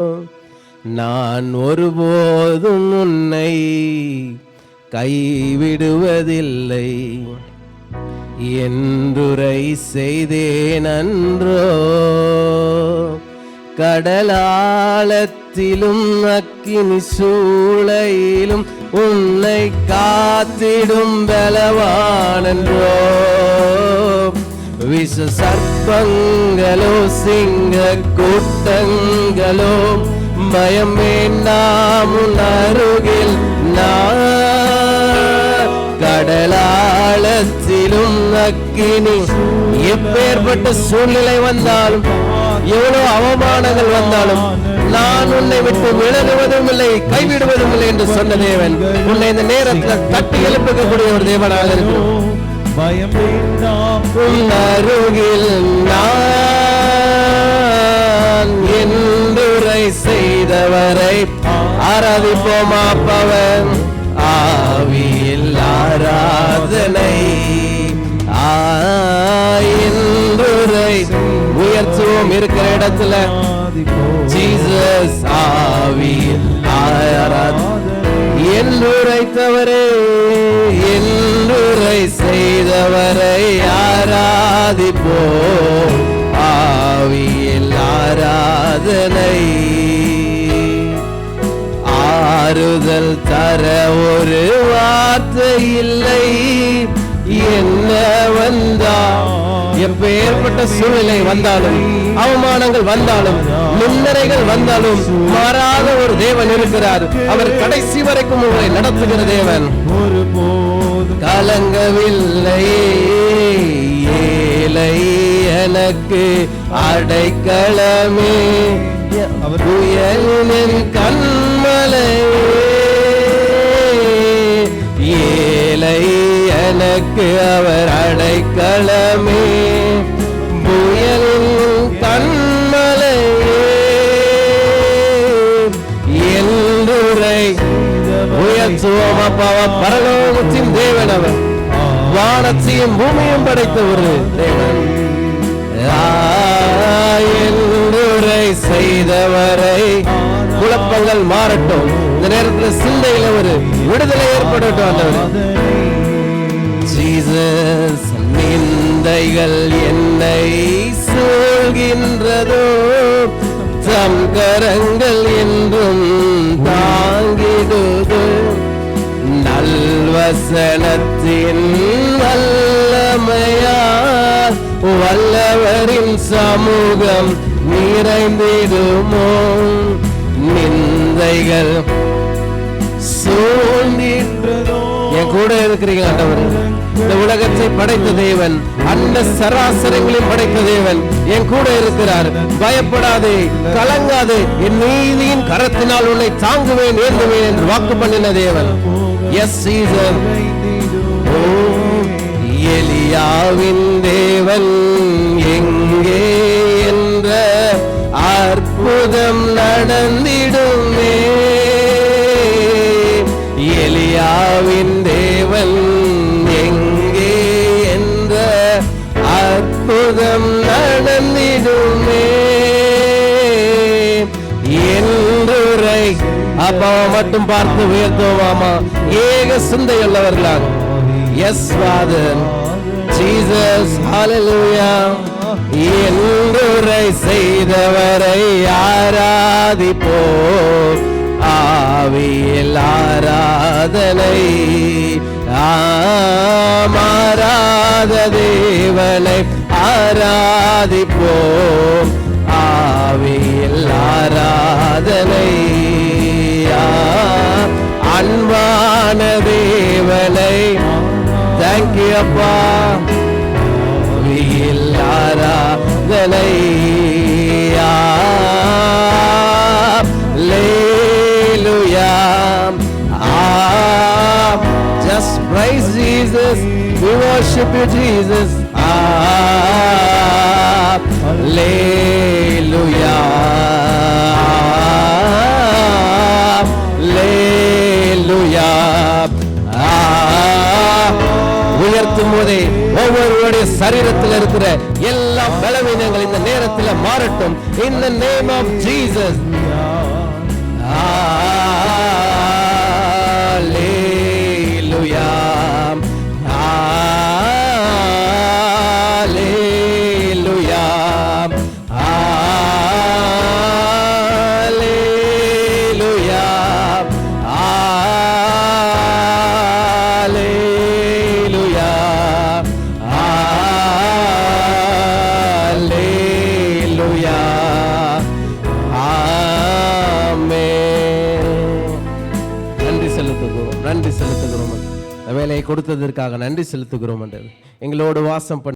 நான் ஒருபோதும் உன்னை கைவிடுவதில்லை என்றுரை செய்தேன் அன்றோ. கடலாழத்திலும் அக்கினி சூளையிலும் உன்னை காத்திடும் பலவானன்றோ. விஷ சர்ப்பங்களோ சிங்க கூட்டங்களோ பயம் வேண்டாம் உன் அருகில் நான். கடலாழத்திலும் அக்கினி எப்பேற்பட்ட சூழ்நிலை வந்தாலும் எவ்வளவு அவமானங்கள் வந்தாலும் நான் உன்னை விட்டு விலகுவதும் இல்லை கைவிடுவதும் இல்லை என்று சொன்ன தேவன் உன்னை இந்த நேரத்தில் தட்டி எழுப்பக்கூடிய ஒரு தேவனாக இருக்கும். பயம் வேண்டாம் உன் அருகில் நான் என்றுரை செய்தவரை ஆராதிப்போமா பவன் ஆவியில் ஆராதனை என்றுரை உயர்த்துவோம் இருக்கிற இடத்துல ஜீசஸ் ஆவியில் ஆராதனை என்றுரைத்தவரே என்றுரை செய்தவரை ஆராதிப்போம் ஆவியில் ஆராதனை. ஆறுதல் தர ஒரு வார்த்தை இல்லை என்ன வந்தா எப்பேற்பட்ட சூழ்நிலை வந்தாலும் அவமானங்கள் வந்தாலும் முன்னரைகள் வந்தாலும் மாறாத ஒரு தேவன் இருக்கிறார். அவர் கடைசி வரைக்கும் உங்களை நடத்துகிற தேவன். ஒருபோதும் கலங்கவில்லை ஏழை எனக்கு அடைக்கலமே புயலின் கண்மலை ஏழை எனக்கு அவர் அடைக்கலமே புயலின் கண்மலை என்றுரை உயர்த்துவோம் அப்பாவா. பரலோகத்தின் தேவன் அவர் வானத்தையும் பூமியும் படைத்த ஒரு தேவன். என்றுரை செய்தவரை குழப்பங்கள் மாறட்டும் இந்த நேரத்தில் சிந்தையில ஒரு விடுதலை ஏற்படட்டும். ஜீசஸ் நிந்தைகள் என்னை சூழ்கின்றதோ தம் கரங்கள் என்றும் தாங்கிடுதோ. நல்வசனத்தின் வல்லமையால் வல்லவரின் சமூகம் நிறைந்திடுமோ. நிந்தைகள் சூழ்ந்திடுதோ. என் கூட இருக்கிறீங்க ஆண்டவர். இந்த உலகத்தை படைத்த தேவன் அந்த சராசரங்களையும் படைத்த தேவன் என் கூட இருக்கிறார். பயப்படாதே கலங்காதே என் நீதியின் கரத்தினால் உன்னை தாங்குவேன் ஏந்துவேன் என்று வாக்கு பண்ணின தேவன். எஸ் சீசர் எலியாவின் தேவன் எங்கே என்ற அற்புதம் நடந்திடுமே. எலியாவின் தேவன் எங்கே என்ற அற்புதம் நடந்திடுமே என்றுரை அப்பாவை மட்டும் பார்த்து உயர்த்துவோமா ஏக சிந்தையுள்ளவர்களாக. எஸ் ஃபாதர் ஜீசஸ் ஹல்லேலூயா. என்றுரை செய்தவரை ஆராதிப்போம் ஆவியில் ஆராதனை. மாறாத தேவனை ஆராதிப்போம் ஆவியில் ஆராதனை. அன்பான தேவனை தேங்க்யூ அப்பா ஆவியில் ஆராதனை. Just praise Jesus, we worship you Jesus. Hallelujah, hallelujah. உயர்த்தும் போதே ஒவ்வொருவருடைய சரீரத்தில் இருக்கிற எல்லா பலவீனங்கள் இந்த நேரத்தில் மாறட்டும். In the name of Jesus. கொடுத்ததற்காக நன்றி செலுத்துகிறோம் ஆண்டவரே. எங்களோடு வாசம் பண்ணி